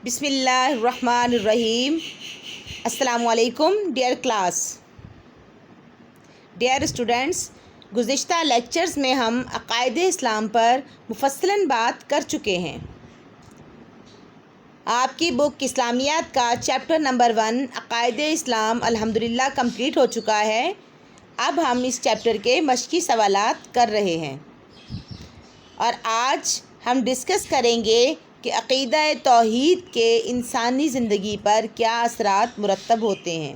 بسم اللہ الرحمن الرحیم۔ السلام علیکم ڈیئر کلاس، ڈیئر اسٹوڈنٹس، گزشتہ لیکچرز میں ہم عقائد اسلام پر مفصلاً بات کر چکے ہیں۔ آپ کی بک اسلامیات کا چیپٹر نمبر 1 عقائد اسلام الحمدللہ کمپلیٹ ہو چکا ہے۔ اب ہم اس چیپٹر کے مشقی سوالات کر رہے ہیں اور آج ہم ڈسکس کریں گے کہ عقیدہ توحید کے انسانی زندگی پر کیا اثرات مرتب ہوتے ہیں۔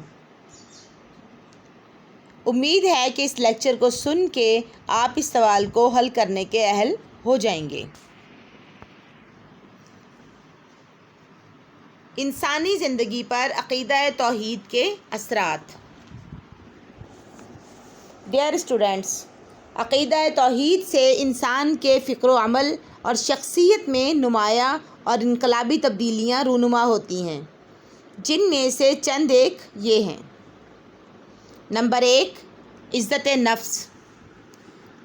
امید ہے کہ اس لیکچر کو سن کے آپ اس سوال کو حل کرنے کے اہل ہو جائیں گے۔ انسانی زندگی پر عقیدہ توحید کے اثرات۔ ڈیئر اسٹوڈنٹس، عقیدہ توحید سے انسان کے فکر و عمل اور شخصیت میں نمایاں اور انقلابی تبدیلیاں رونما ہوتی ہیں، جن میں سے چند ایک یہ ہیں۔ نمبر 1، عزت نفس۔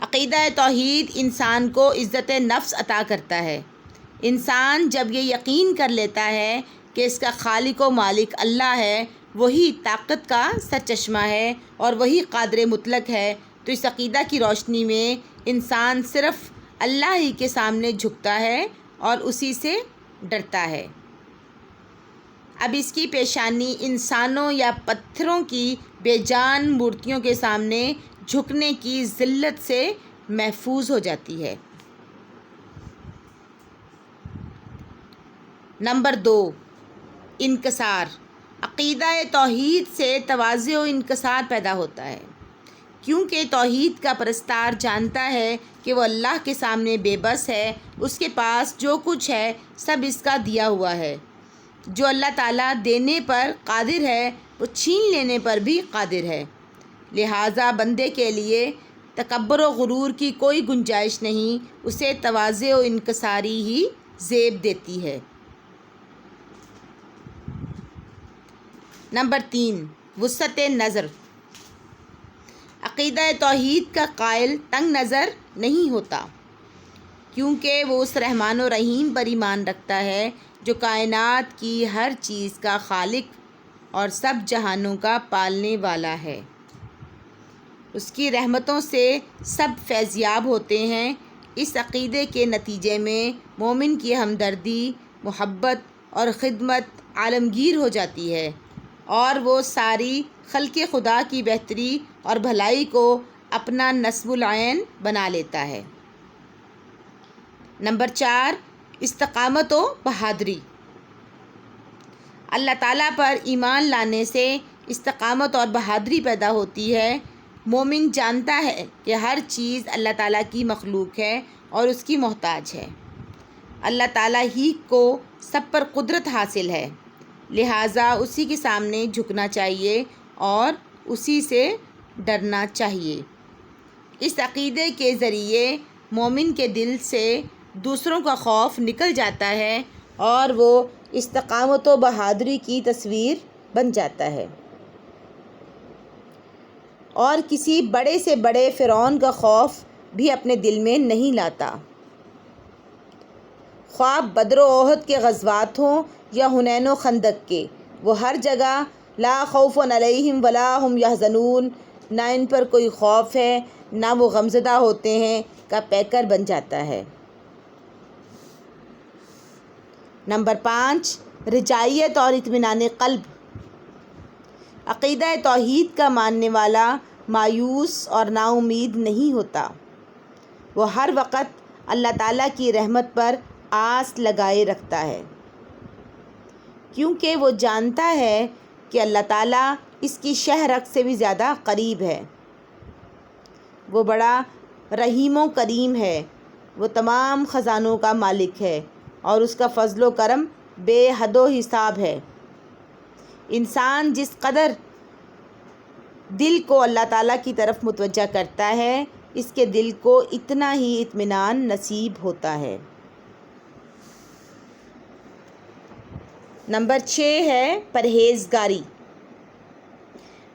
عقیدہ توحید انسان کو عزت نفس عطا کرتا ہے۔ انسان جب یہ یقین کر لیتا ہے کہ اس کا خالق و مالک اللہ ہے، وہی طاقت کا سرچشمہ ہے اور وہی قادر مطلق ہے، تو اس عقیدہ کی روشنی میں انسان صرف اللہ ہی کے سامنے جھکتا ہے اور اسی سے ڈرتا ہے۔ اب اس کی پیشانی انسانوں یا پتھروں کی بے جان مورتیوں کے سامنے جھکنے کی ذلت سے محفوظ ہو جاتی ہے۔ نمبر 2، انکسار۔ عقیدہ توحید سے تواضع و انکسار پیدا ہوتا ہے، کیونکہ توحید کا پرستار جانتا ہے کہ وہ اللہ کے سامنے بے بس ہے، اس کے پاس جو کچھ ہے سب اس کا دیا ہوا ہے۔ جو اللہ تعالیٰ دینے پر قادر ہے وہ چھین لینے پر بھی قادر ہے، لہٰذا بندے کے لیے تکبر و غرور کی کوئی گنجائش نہیں، اسے تواضع و انکساری ہی زیب دیتی ہے۔ نمبر 3، وسعت نظر۔ عقیدہ توحید کا قائل تنگ نظر نہیں ہوتا، کیونکہ وہ اس رحمان و رحیم پر ایمان رکھتا ہے جو کائنات کی ہر چیز کا خالق اور سب جہانوں کا پالنے والا ہے۔ اس کی رحمتوں سے سب فیضیاب ہوتے ہیں۔ اس عقیدے کے نتیجے میں مومن کی ہمدردی، محبت اور خدمت عالمگیر ہو جاتی ہے اور وہ ساری خلق خدا کی بہتری اور بھلائی کو اپنا نصب العین بنا لیتا ہے۔ نمبر 4، استقامت و بہادری۔ اللہ تعالیٰ پر ایمان لانے سے استقامت اور بہادری پیدا ہوتی ہے۔ مومن جانتا ہے کہ ہر چیز اللہ تعالیٰ کی مخلوق ہے اور اس کی محتاج ہے۔ اللہ تعالیٰ ہی کو سب پر قدرت حاصل ہے، لہٰذا اسی کے سامنے جھکنا چاہیے اور اسی سے ڈرنا چاہیے۔ اس عقیدے کے ذریعے مومن کے دل سے دوسروں کا خوف نکل جاتا ہے اور وہ استقامت و بہادری کی تصویر بن جاتا ہے اور کسی بڑے سے بڑے فرعون کا خوف بھی اپنے دل میں نہیں لاتا، خواہ بدر و احد کے غزوات ہوں یا حنین و خندق کے، وہ ہر جگہ لا خوف علیہم ولا ہم یحزنون، نہ ان پر کوئی خوف ہے نہ وہ غمزدہ ہوتے ہیں کا پیکر بن جاتا ہے۔ نمبر 5، رجائیت اور اطمینان قلب۔ عقیدہ توحید کا ماننے والا مایوس اور نا امید نہیں ہوتا، وہ ہر وقت اللہ تعالیٰ کی رحمت پر آس لگائے رکھتا ہے، کیونکہ وہ جانتا ہے کہ اللہ تعالیٰ اس کی شہ رگ سے بھی زیادہ قریب ہے۔ وہ بڑا رحیم و کریم ہے، وہ تمام خزانوں کا مالک ہے اور اس کا فضل و کرم بے حد و حساب ہے۔ انسان جس قدر دل کو اللہ تعالیٰ کی طرف متوجہ کرتا ہے، اس کے دل کو اتنا ہی اطمینان نصیب ہوتا ہے۔ نمبر 6 ہے پرہیزگاری۔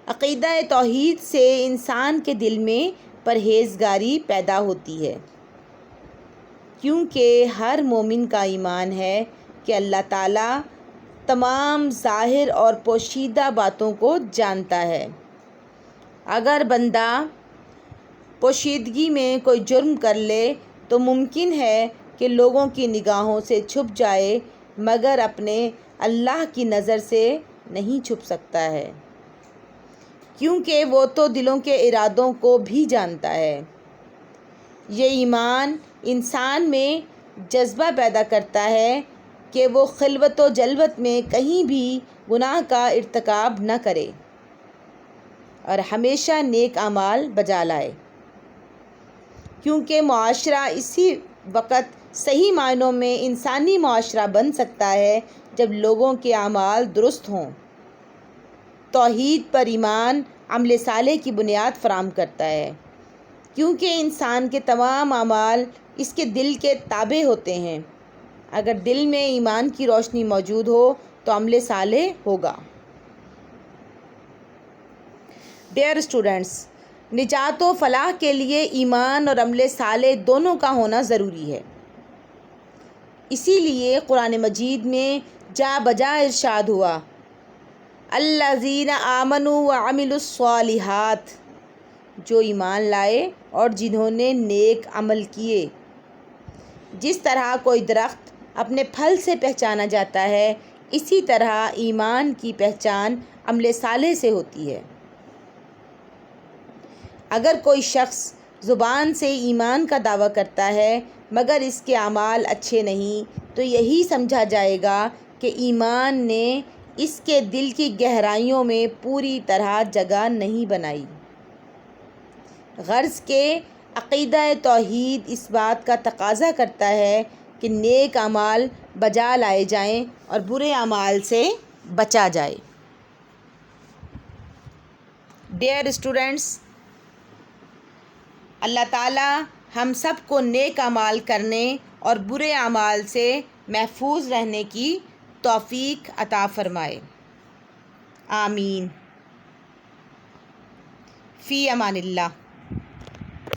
عقیدہ توحید سے انسان کے دل میں پرہیزگاری پیدا ہوتی ہے، کیونکہ ہر مومن کا ایمان ہے کہ اللہ تعالیٰ تمام ظاہر اور پوشیدہ باتوں کو جانتا ہے۔ اگر بندہ پوشیدگی میں کوئی جرم کر لے تو ممکن ہے کہ لوگوں کی نگاہوں سے چھپ جائے، مگر اپنے اللہ کی نظر سے نہیں چھپ سکتا ہے، کیونکہ وہ تو دلوں کے ارادوں کو بھی جانتا ہے۔ یہ ایمان انسان میں جذبہ پیدا کرتا ہے کہ وہ خلوت و جلوت میں کہیں بھی گناہ کا ارتکاب نہ کرے اور ہمیشہ نیک اعمال بجا لائے، کیونکہ معاشرہ اسی وقت صحیح معنوں میں انسانی معاشرہ بن سکتا ہے جب لوگوں کے اعمال درست ہوں۔ توحید پر ایمان عمل صالح کی بنیاد فراہم کرتا ہے، کیونکہ انسان کے تمام اعمال اس کے دل کے تابع ہوتے ہیں۔ اگر دل میں ایمان کی روشنی موجود ہو تو عمل صالح ہوگا۔ ڈیئر اسٹوڈنٹس، نجات و فلاح کے لیے ایمان اور عمل صالح دونوں کا ہونا ضروری ہے۔ اسی لیے قرآن مجید میں جا بجا ارشاد ہوا، الذین آمنوا وعملوا الصالحات، جو ایمان لائے اور جنہوں نے نیک عمل کیے۔ جس طرح کوئی درخت اپنے پھل سے پہچانا جاتا ہے، اسی طرح ایمان کی پہچان عمل صالح سے ہوتی ہے۔ اگر کوئی شخص زبان سے ایمان کا دعویٰ کرتا ہے مگر اس کے اعمال اچھے نہیں، تو یہی سمجھا جائے گا کہ ایمان نے اس کے دل کی گہرائیوں میں پوری طرح جگہ نہیں بنائی۔ غرض کہ عقیدہ توحید اس بات کا تقاضا کرتا ہے کہ نیک اعمال بجا لائے جائیں اور برے اعمال سے بچا جائے۔ ڈیئر اسٹوڈنٹس، اللہ تعالی ہم سب کو نیک اعمال کرنے اور برے اعمال سے محفوظ رہنے کی توفیق عطا فرمائے۔ آمین۔ فی امان اللہ۔